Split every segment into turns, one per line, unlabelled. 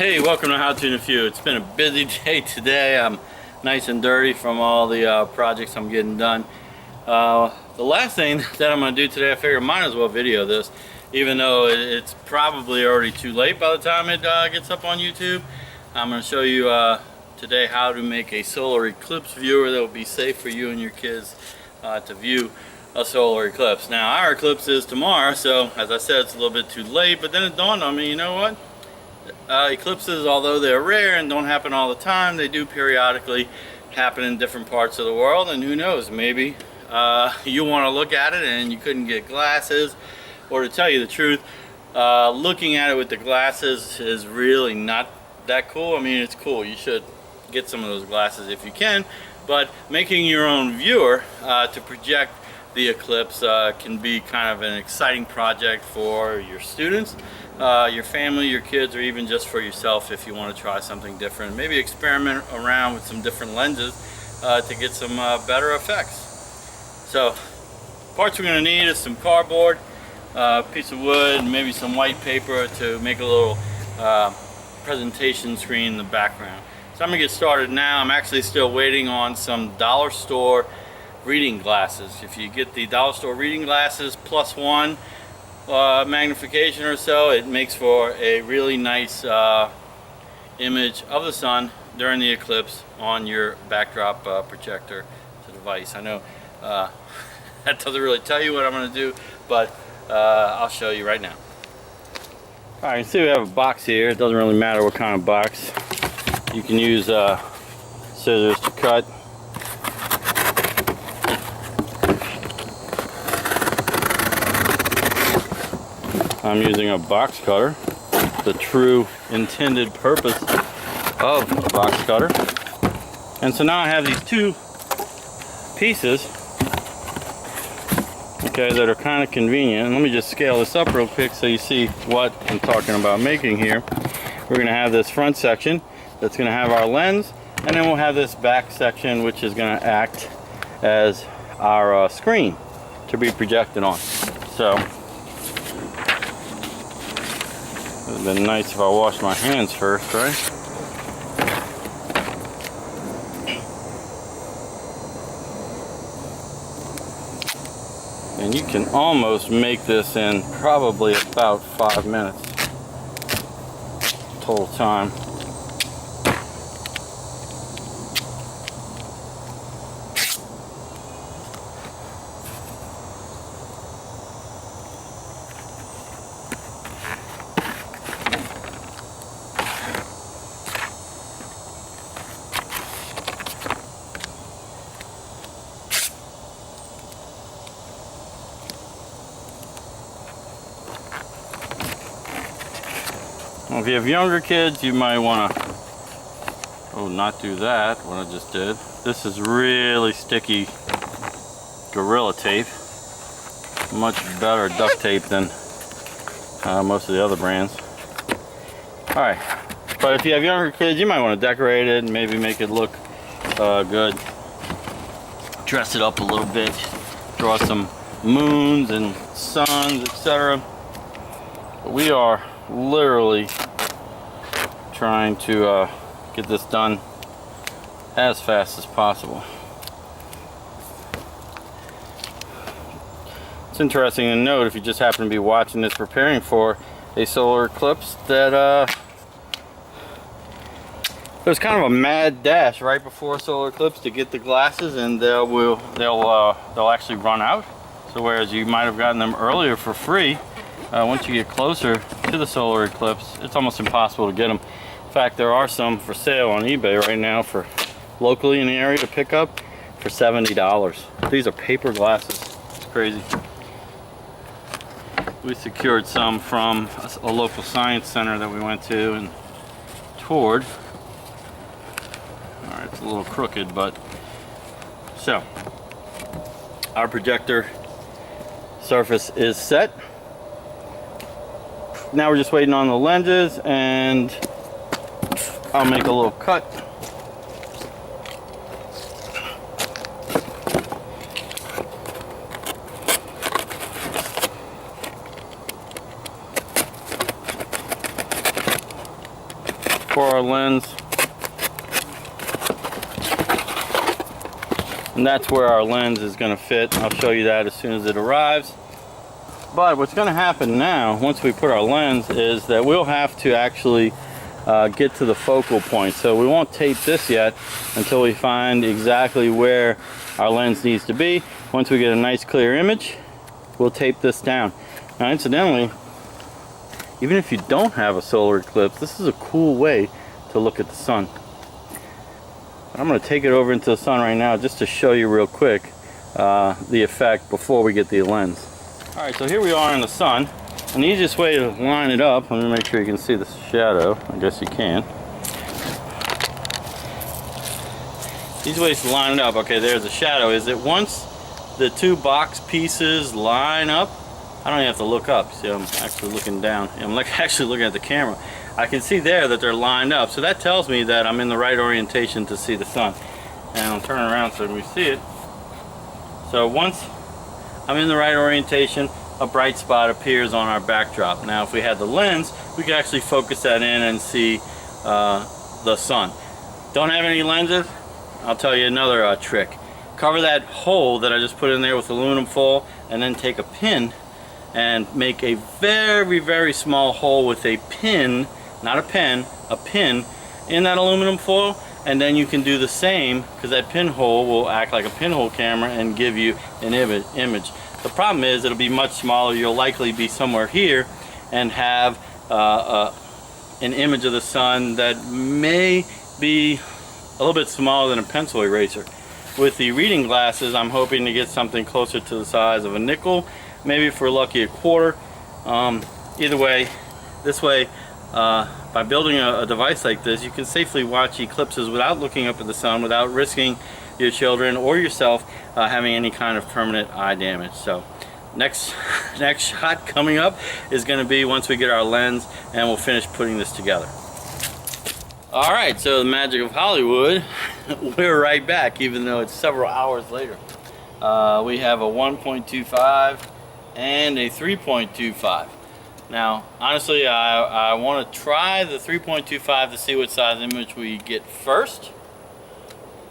Hey, welcome to How to in a Few. It's been a busy day today. I'm nice and dirty from all the projects I'm getting done. The last thing that I'm going to do today, I figured I might as well video this, even though it's probably already too late by the time it gets up on YouTube. I'm going to show you today how to make a solar eclipse viewer that will be safe for you and your kids to view a solar eclipse. Now, our eclipse is tomorrow, so as I said, it's a little bit too late, but then it dawned on me, you know what? Eclipses, although they're rare and don't happen all the time, they do periodically happen in different parts of the world, and who knows, maybe you want to look at it and you couldn't get glasses, or to tell you the truth, looking at it with the glasses is really not that cool. I mean, it's cool, you should get some of those glasses if you can, but making your own viewer to project the eclipse can be kind of an exciting project for your students, your family, your kids, or even just for yourself if you want to try something different. Maybe experiment around with some different lenses to get some better effects. So, parts we're going to need is some cardboard, a piece of wood, and maybe some white paper to make a little presentation screen in the background. So I'm going to get started now. I'm actually still waiting on some dollar store reading glasses. If you get the dollar store reading glasses plus one magnification or so, it makes for a really nice image of the sun during the eclipse on your backdrop projector device. I know that doesn't really tell you what I'm going to do, but I'll show you right now. Alright, you can see we have a box here. It doesn't really matter what kind of box. You can use scissors to cut. I'm using a box cutter, the true intended purpose of a box cutter. And so now I have these two pieces, okay, that are kind of convenient. And let me just scale this up real quick so you see what I'm talking about making here. We're going to have this front section that's going to have our lens, and then we'll have this back section which is going to act as our screen to be projected on. So it would have been nice if I washed my hands first, right? And you can almost make this in probably about 5 minutes total time. Well, if you have younger kids, you might want to not do that, what I just did. This is really sticky Gorilla Tape. Much better duct tape than most of the other brands. Alright, but if you have younger kids, you might want to decorate it and maybe make it look good. Dress it up a little bit. Draw some moons and suns, etc. But we are literally trying to get this done as fast as possible. It's interesting to note, if you just happen to be watching this preparing for a solar eclipse, that there's kind of a mad dash right before a solar eclipse to get the glasses, and they'll actually run out. So whereas you might have gotten them earlier for free, once you get closer to the solar eclipse, it's almost impossible to get them. In fact, there are some for sale on eBay right now for locally in the area to pick up for $70. These are paper glasses. It's crazy. We secured some from a local science center that we went to and toured. Alright, it's a little crooked, but so our projector surface is set. Now we're just waiting on the lenses, and I'll make a little cut. for our lens. And that's where our lens is going to fit. I'll show you that as soon as it arrives. But what's going to happen now, once we put our lens, is that we'll have to actually get to the focal point. So we won't tape this yet until we find exactly where our lens needs to be. Once we get a nice clear image, we'll tape this down. Now incidentally, even if you don't have a solar eclipse, this is a cool way to look at the sun. I'm going to take it over into the sun right now just to show you real quick the effect before we get the lens. Alright, so here we are in the sun. And the easiest way to line it up, let me make sure you can see the shadow. I guess you can. Easy ways to line it up, okay, there's the shadow, is that once the two box pieces line up, I don't even have to look up. See, I'm actually looking down. I'm actually looking at the camera. I can see there that they're lined up, so that tells me that I'm in the right orientation to see the sun. And I'll turn around so we see it. So once I'm in the right orientation, a bright spot appears on our backdrop. Now if we had the lens, we could actually focus that in and see the sun. Don't have any lenses? I'll tell you another trick. Cover that hole that I just put in there with aluminum foil, and then take a pin and make a very, very small hole with a pin, not a pen, a pin in that aluminum foil, and then you can do the same, because that pinhole will act like a pinhole camera and give you an image. The problem is it'll be much smaller. You'll likely be somewhere here and have an image of the sun that may be a little bit smaller than a pencil eraser. With the reading glasses, I'm hoping to get something closer to the size of a nickel, maybe if we're lucky a quarter. Either way, this way, by building a device like this, you can safely watch eclipses without looking up at the sun, without risking your children or yourself having any kind of permanent eye damage. So next shot coming up is going to be once we get our lens and we'll finish putting this together. Alright, so the magic of Hollywood, we're right back even though it's several hours later. We have a 1.25 and a 3.25. Now, honestly, I want to try the 3.25 to see what size image we get first.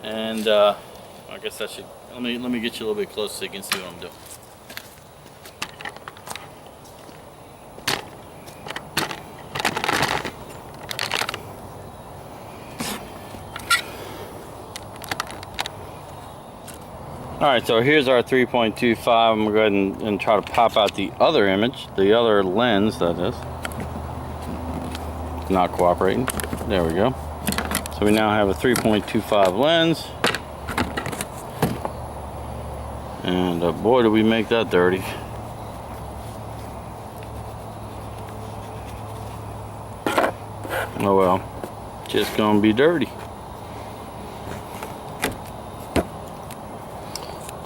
And I guess that should, let me get you a little bit closer so you can see what I'm doing. Alright, so here's our 3.25. I'm going to go ahead and try to pop out the other image, the other lens, that is. It's not cooperating. There we go. So we now have a 3.25 lens. And boy, did we make that dirty. Oh well, just going to be dirty.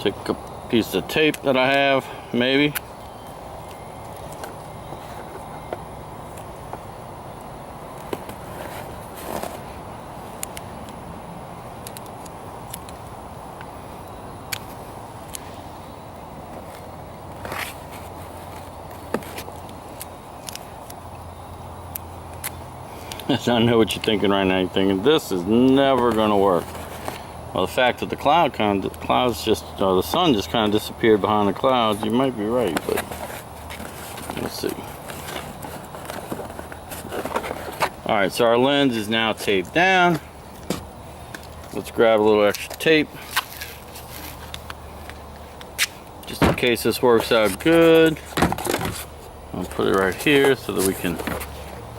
Take a piece of tape that I have, maybe. I know what you're thinking right now. You're thinking this is never going to work. Well, the fact that the the sun just kind of disappeared behind the clouds, you might be right, but let's see. Alright, so our lens is now taped down. Let's grab a little extra tape, just in case this works out good. I'll put it right here so that we can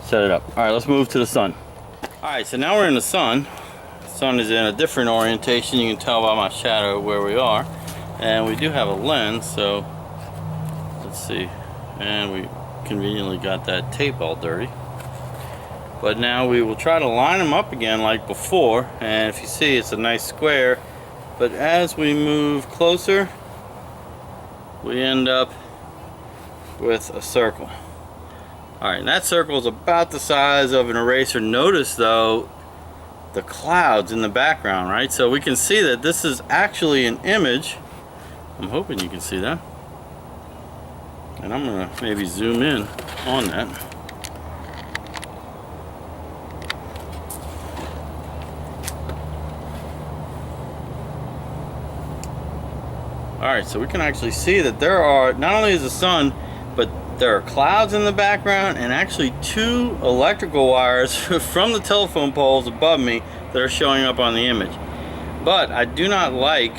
set it up. Alright, let's move to the sun. Alright, so now we're in the sun. Sun is in a different orientation. You can tell by my shadow where we are, and we do have a lens, so let's see. And we conveniently got that tape all dirty, but now we will try to line them up again like before, and if you see, it's a nice square, but as we move closer we end up with a circle. Alright, that circle is about the size of an eraser. Notice though the clouds in the background, right? So we can see that this is actually an image. I'm hoping you can see that. And I'm gonna maybe zoom in on that. Alright, so we can actually see that there are, not only is the sun, but there are clouds in the background and actually 2 electrical wires from the telephone poles above me that are showing up on the image. But I do not like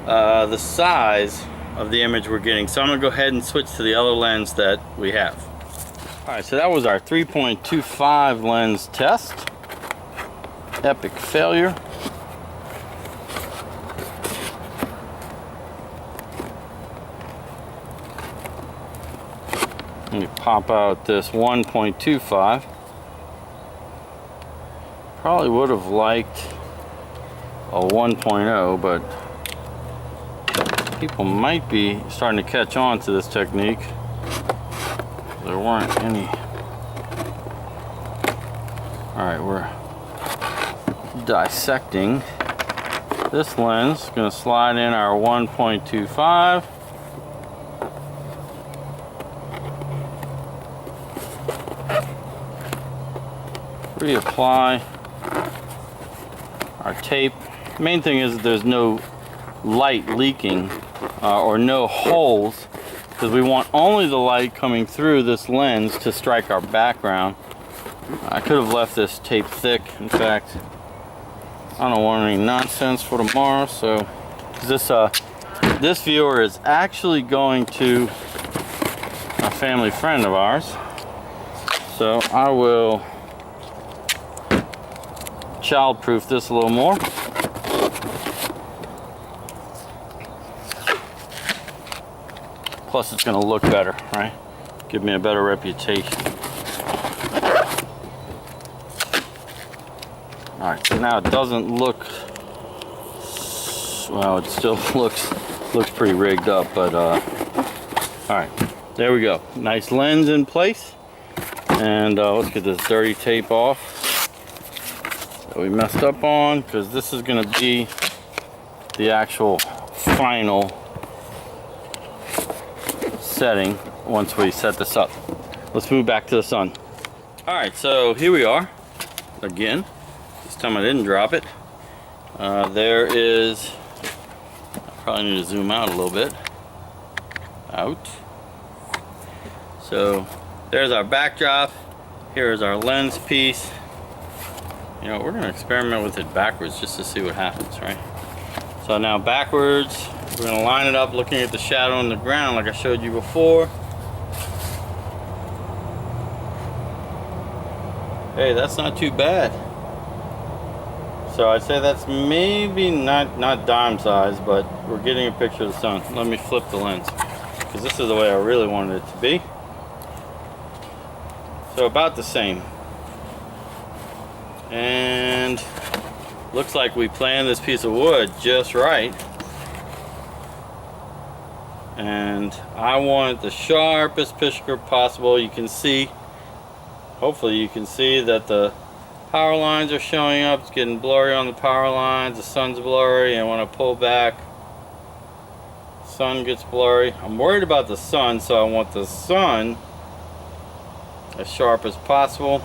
the size of the image we're getting, so I'm going to go ahead and switch to the other lens that we have. Alright, so that was our 3.25 lens test. Epic failure. Let me pop out this 1.25. Probably would have liked a 1.0, but people might be starting to catch on to this technique. There weren't any. Alright, we're dissecting this lens. Going to slide in our 1.25. Reapply our tape. Main thing is that there's no light leaking or no holes, because we want only the light coming through this lens to strike our background. I could have left this tape thick. In fact, I don't want any nonsense for tomorrow. So this viewer is actually going to a family friend of ours, so I will child-proof this a little more. Plus it's going to look better, right? Give me a better reputation. Alright, so now it doesn't look, well, it still looks pretty rigged up, but alright, there we go. Nice lens in place. And let's get this dirty tape off that we messed up on, because this is going to be the actual final setting once we set this up. Let's move back to the sun. Alright, so here we are again. This time I didn't drop it. There is, I probably need to zoom out a little bit. Out. So there's our backdrop. Here's our lens piece. You know, we're going to experiment with it backwards just to see what happens, right? So now backwards, we're going to line it up looking at the shadow on the ground like I showed you before. Hey, that's not too bad. So I'd say that's maybe not dime size, but we're getting a picture of the sun. Let me flip the lens, because this is the way I really wanted it to be. So about the same. And looks like we planned this piece of wood just right. And I want the sharpest picture possible. You can see, hopefully you can see that the power lines are showing up. It's getting blurry on the power lines. The sun's blurry, and when I pull back, sun gets blurry. I'm worried about the sun, so I want the sun as sharp as possible.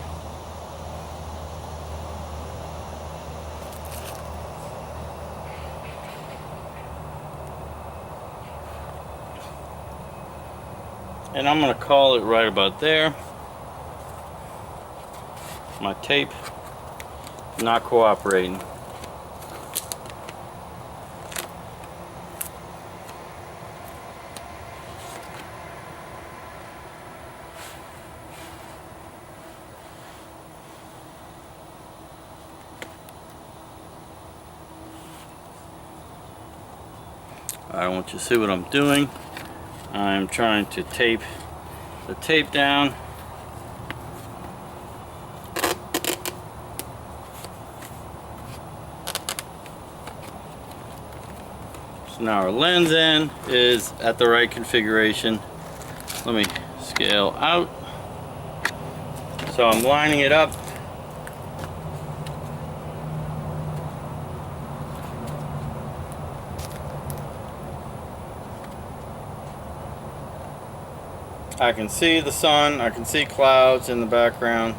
And I'm going to call it right about there. My tape not cooperating. I want you to see what I'm doing. I'm trying to tape the tape down. So now our lens end is at the right configuration. Let me scale out. So I'm lining it up. I can see the sun, I can see clouds in the background.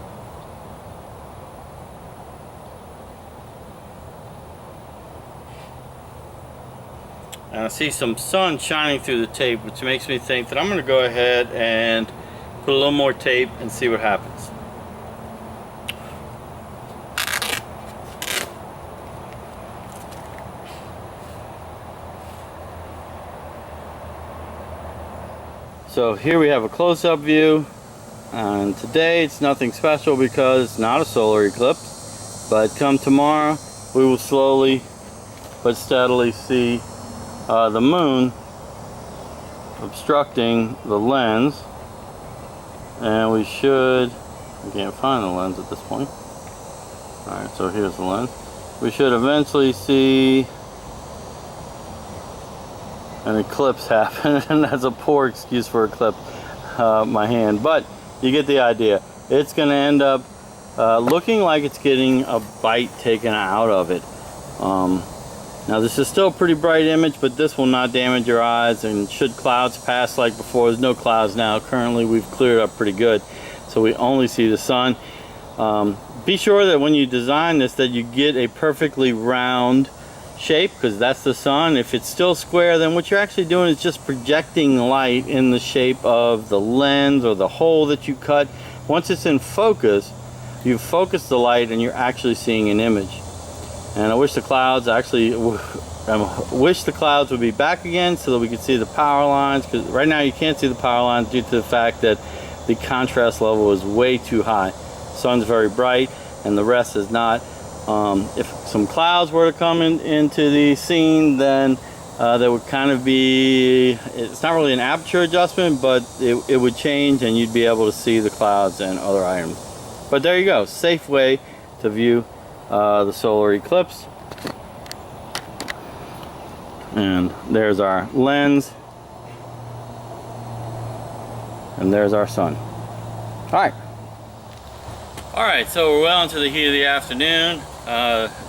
And I see some sun shining through the tape, which makes me think that I'm going to go ahead and put a little more tape and see what happens. So here we have a close-up view, and today it's nothing special because it's not a solar eclipse, but come tomorrow we will slowly but steadily see the moon obstructing the lens, and we should, I can't find the lens at this point. Alright, so here's the lens. We should eventually see an eclipse happen, and that's a poor excuse for eclipse, my hand, but you get the idea. It's going to end up looking like it's getting a bite taken out of it. Now this is still a pretty bright image, but this will not damage your eyes, and should clouds pass like before, there's no clouds now. Currently we've cleared up pretty good, so we only see the sun. Be sure that when you design this that you get a perfectly round shape, because that's the sun. If it's still square, then what you're actually doing is just projecting light in the shape of the lens or the hole that you cut. Once it's in focus, you've focused the light and you're actually seeing an image. And I wish the clouds would be back again so that we could see the power lines, because right now you can't see the power lines due to the fact that the contrast level is way too high. Sun's very bright and the rest is not. If some clouds were to come into the scene, then there would kind of be, it's not really an aperture adjustment, but it would change and you'd be able to see the clouds and other items. But there you go, safe way to view the solar eclipse. And there's our lens, and there's our sun. Alright, so we're well into the heat of the afternoon.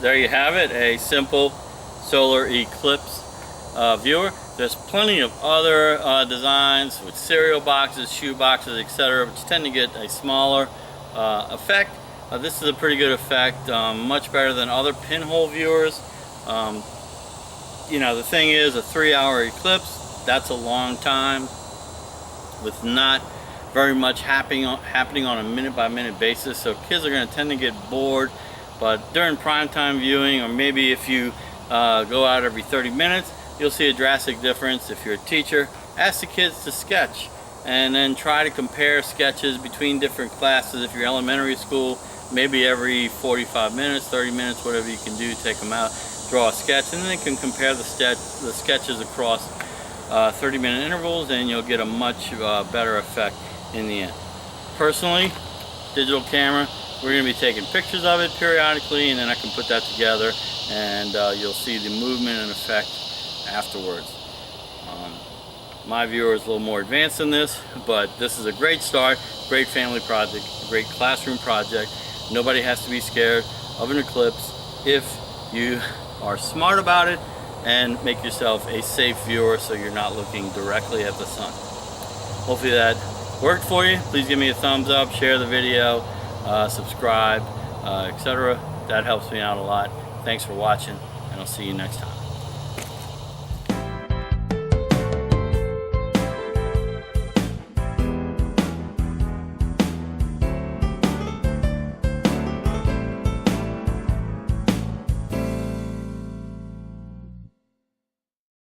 There you have it, a simple solar eclipse viewer. There's plenty of other designs with cereal boxes, shoe boxes, etc., which tend to get a smaller effect. This is a pretty good effect, much better than other pinhole viewers. You know, the thing is, a 3-hour eclipse, that's a long time with not very much happening on a minute-by-minute basis, so kids are going to tend to get bored. But during primetime viewing, or maybe if you go out every 30 minutes, you'll see a drastic difference. If you're a teacher, ask the kids to sketch and then try to compare sketches between different classes. If you're elementary school, maybe every 45 minutes, 30 minutes, whatever you can do, take them out, draw a sketch, and then they can compare the sketches across 30-minute intervals, and you'll get a much better effect in the end. Personally, digital camera, we're going to be taking pictures of it periodically, and then I can put that together, and you'll see the movement and effect afterwards. My viewer is a little more advanced than this, but this is a great start, great family project, great classroom project. Nobody has to be scared of an eclipse if you are smart about it and make yourself a safe viewer so you're not looking directly at the sun. Hopefully that worked for you. Please give me a thumbs up, share the video, subscribe, etc. That helps me out a lot. Thanks for watching, and I'll see you next time.